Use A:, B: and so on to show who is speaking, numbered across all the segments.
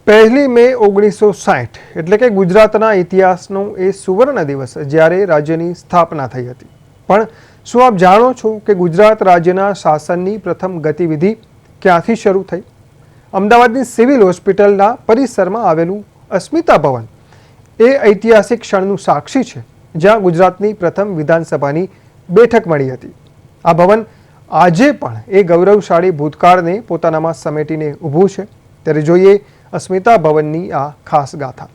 A: પહેલી મે 1960 એટલે કે ગુજરાતના ઇતિહાસનો એ સુવર્ણ દિવસ જ્યારે રાજ્યની સ્થાપના થઈ હતી। પણ શું આપ જાણો છો કે ગુજરાત રાજ્યના શાસનની પ્રથમ ગતિવિધિ ક્યાંથી શરૂ થઈ? અમદાવાદની સિવિલ હોસ્પિટલના પરિસરમાં આવેલું અસ્મિતા ભવન એ ઐતિહાસિક ક્ષણનું સાક્ષી છે, જ્યાં ગુજરાતની પ્રથમ વિધાનસભાની બેઠક મળી હતી। આ ભવન આજે પણ એ ગૌરવશાળી ભૂતકાળને પોતાનામાં સમેટીને ઊભું છે। ત્યારે જોઈએ અસ્મિતા ભવનની આ ખાસ ગાથા।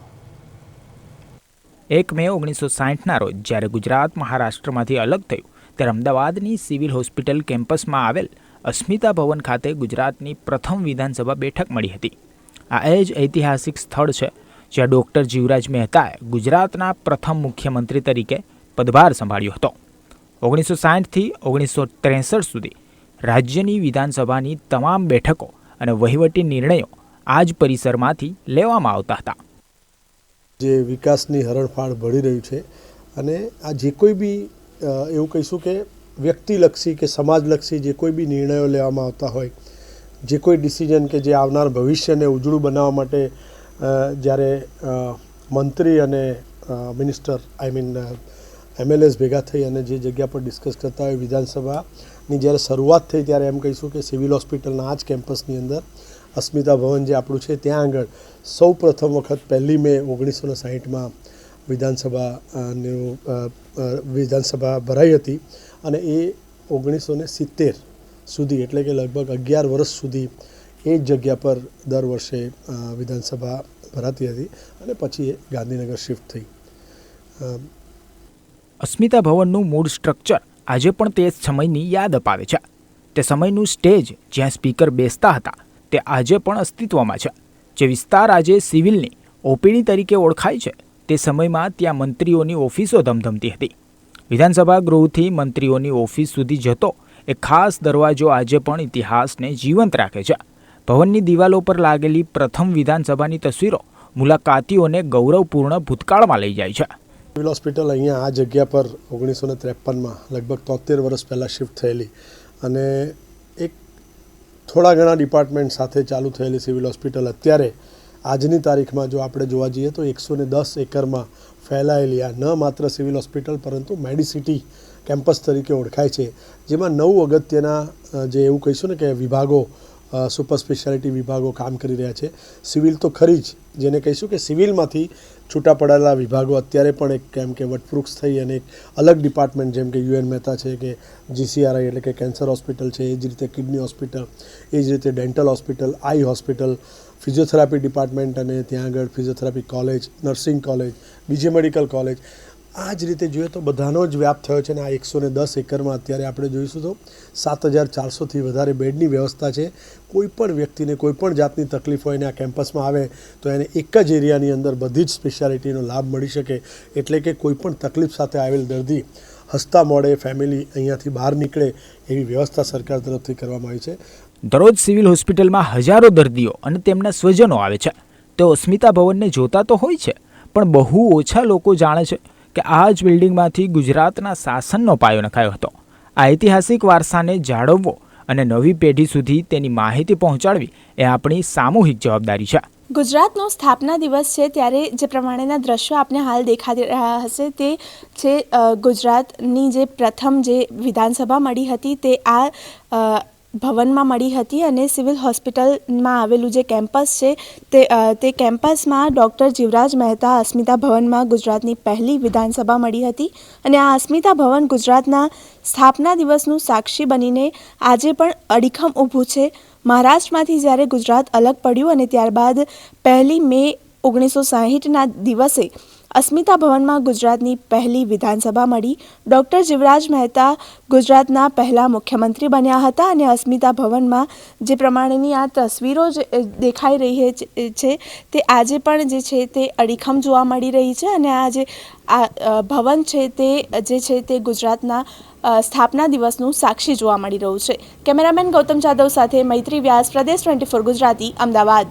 B: 1 મે 1960ના રોજ જ્યારે ગુજરાત મહારાષ્ટ્રમાંથી અલગ થયું ત્યારે અમદાવાદની સિવિલ હોસ્પિટલ કેમ્પસમાં આવેલ અસ્મિતા ભવન ખાતે ગુજરાતની પ્રથમ વિધાનસભા બેઠક મળી હતી। આ એ જ ઐતિહાસિક સ્થળ છે જ્યાં ડૉક્ટર જીવરાજ મહેતાએ ગુજરાતના પ્રથમ મુખ્યમંત્રી તરીકે પદભાર સંભાળ્યો હતો। 1960થી 1963 સુધી રાજ્યની વિધાનસભાની તમામ બેઠકો અને વહીવટી નિર્ણયો આ જ પરિસરમાંથી લેવામાં આવતા હતા।
C: જે વિકાસની હરણફાળ ભળી રહ્યું છે અને આ જે કોઈ બી એવું કહીશું કે વ્યક્તિલક્ષી કે સમાજલક્ષી જે કોઈ બી નિર્ણયો લેવામાં આવતા હોય, જે કોઈ ડિસિઝન કે જે આવનાર ભવિષ્યને ઉજળું બનાવવા માટે જ્યારે મંત્રી અને મિનિસ્ટર એમએલએસ ભેગા થઈ અને જે જગ્યા પર ડિસ્કસ કરતા હોય, વિધાનસભાની જ્યારે શરૂઆત થઈ ત્યારે એમ કહીશું કે સિવિલ હોસ્પિટલના આ જ કેમ્પસની અંદર અસ્મિતા ભવન જે આપણું છે ત્યાં આગળ સૌ પ્રથમ વખત 1 મે 1960માં વિધાનસભા ભરાઈ હતી અને એ 1970 સુધી એટલે કે લગભગ 11 વર્ષ સુધી એ જ જગ્યા પર દર વર્ષે વિધાનસભા ભરાતી હતી અને પછી એ ગાંધીનગર શિફ્ટ થઈ।
B: અસ્મિતા ભવનનું મૂળ સ્ટ્રક્ચર આજે પણ તે સમયની યાદ અપાવે છે। તે સમયનું સ્ટેજ જ્યાં સ્પીકર બેસતા હતા તે આજે પણ અસ્તિત્વમાં છે। જે વિસ્તાર આજે સિવિલની ઓપીડી તરીકે ઓળખાય છે તે સમયમાં ત્યાં મંત્રીઓની ઓફિસો ધમધમતી હતી। વિધાનસભા ગૃહથી મંત્રીઓની ઓફિસ સુધી જતો એક ખાસ દરવાજો આજે પણ ઇતિહાસને જીવંત રાખે છે। ભવનની દિવાલો પર લાગેલી પ્રથમ વિધાનસભાની તસવીરો મુલાકાતીઓને ગૌરવપૂર્ણ ભૂતકાળમાં લઈ જાય છે।
C: સિવિલ હોસ્પિટલ અહીંયા આ જગ્યા પર 1953માં લગભગ 73 વર્ષ પહેલાં શિફ્ટ થયેલી અને એક થોડા ઘણા ડિપાર્ટમેન્ટ સાથે ચાલુ થયેલી સિવિલ હોસ્પિટલ અત્યારે આજની તારીખમાં જો આપણે જોવા જઈએ તો 110 એકરમાં ફેલાયેલી આ ન માત્ર સિવિલ હોસ્પિટલ પરંતુ મેડિસિટી કેમ્પસ તરીકે ઓળખાય છે, જેમાં 9 અગત્યના જે એવું કહીશું ને કે વિભાગો સુપર સ્પેશિયાલિટી વિભાગો કામ કરી રહ્યા છે। સિવિલ તો ખરી જ, જેને કહીશું કે સિવિલમાંથી છૂટા પડેલા વિભાગો અત્યારે પણ એક કેમ કે વટવૃક્ષ થઈ અને એક અલગ ડિપાર્ટમેન્ટ જેમ કે યુએન મહેતા છે કે જીસીઆરઆઈ એટલે કે કેન્સર હોસ્પિટલ છે, એ જ રીતે કિડની હોસ્પિટલ, એ જ રીતે ડેન્ટલ હોસ્પિટલ, આઈ હોસ્પિટલ, ફિઝિયોથેરાપી ડિપાર્ટમેન્ટ અને ત્યાં આગળ ફિઝિયોથેરાપી કોલેજ, નર્સિંગ કોલેજ, બીજી મેડિકલ કોલેજ, આ જ રીતે જોઈએ તો બધાનો જ વ્યાપ થયો છે અને આ 110 એકરમાં અત્યારે આપણે જોઈશું તો 7400થી વધારે બેડની વ્યવસ્થા છે। કોઈ પણ વ્યક્તિને કોઈ પણ જાતની તકલીફ હોય ને આ કેમ્પસમાં આવે તો એને એક જ એરિયાની અંદર બધી જ સ્પેશિયાલિટીનો લાભ મળી શકે, એટલે કે કોઈ પણ તકલીફ સાથે આવેલ દર્દી હસતા મોડે ફેમિલી અહીંયાથી બહાર નીકળે એવી વ્યવસ્થા સરકાર તરફથી કરવામાં આવી છે।
B: દરરોજ સિવિલ હોસ્પિટલમાં હજારો દર્દીઓ અને તેમના સ્વજનો આવે છે। તેઓ અસ્મિતા ભવનને જોતા તો હોય છે, પણ બહુ ઓછા લોકો જાણે છે કે આ જ બિલ્ડિંગમાંથી ગુજરાતના શાસનનો પાયો નખાયો હતો। આ ઐતિહાસિક વારસાને જાળવવો અને નવી પેઢી સુધી તેની માહિતી પહોંચાડવી એ આપણી સામૂહિક જવાબદારી છે।
D: ગુજરાતનો સ્થાપના દિવસ છે ત્યારે જે પ્રમાણેના દ્રશ્યો આપને હાલ દેખાઈ રહ્યા હશે તે છે ગુજરાતની જે પ્રથમ જે વિધાનસભા મળી હતી તે આ ભવનમાં મળી હતી અને સિવિલ હોસ્પિટલમાં આવેલું જે કેમ્પસ છે તે કેમ્પસમાં ડૉક્ટર જીવરાજ મહેતા અસ્મિતા ભવનમાં ગુજરાતની પહેલી વિધાનસભા મળી હતી અને આ અસ્મિતા ભવન ગુજરાતના સ્થાપના દિવસનું સાક્ષી બનીને આજે પણ અડીખમ ઊભું છે। મહારાષ્ટ્રમાંથી જ્યારે ગુજરાત અલગ પડ્યું અને ત્યારબાદ 1 મે 1960ના દિવસે અસ્મિતા ભવનમાં ગુજરાતની પહેલી વિધાનસભા મળી। ડૉક્ટર જીવરાજ મહેતા ગુજરાતના પહેલા મુખ્યમંત્રી બન્યા હતા અને અસ્મિતા ભવનમાં જે પ્રમાણેની આ તસવીરો દેખાઈ રહી છે તે આજે પણ જે છે તે અડીખમ જોવા મળી રહી છે અને આ જે આ ભવન છે તે જે છે તે ગુજરાતના સ્થાપના દિવસનું સાક્ષી જોવા મળી રહ્યું છે। કેમેરામેન ગૌતમ જાદવ સાથે મૈત્રી વ્યાસ, પ્રદેશ 24 ગુજરાતી, અમદાવાદ।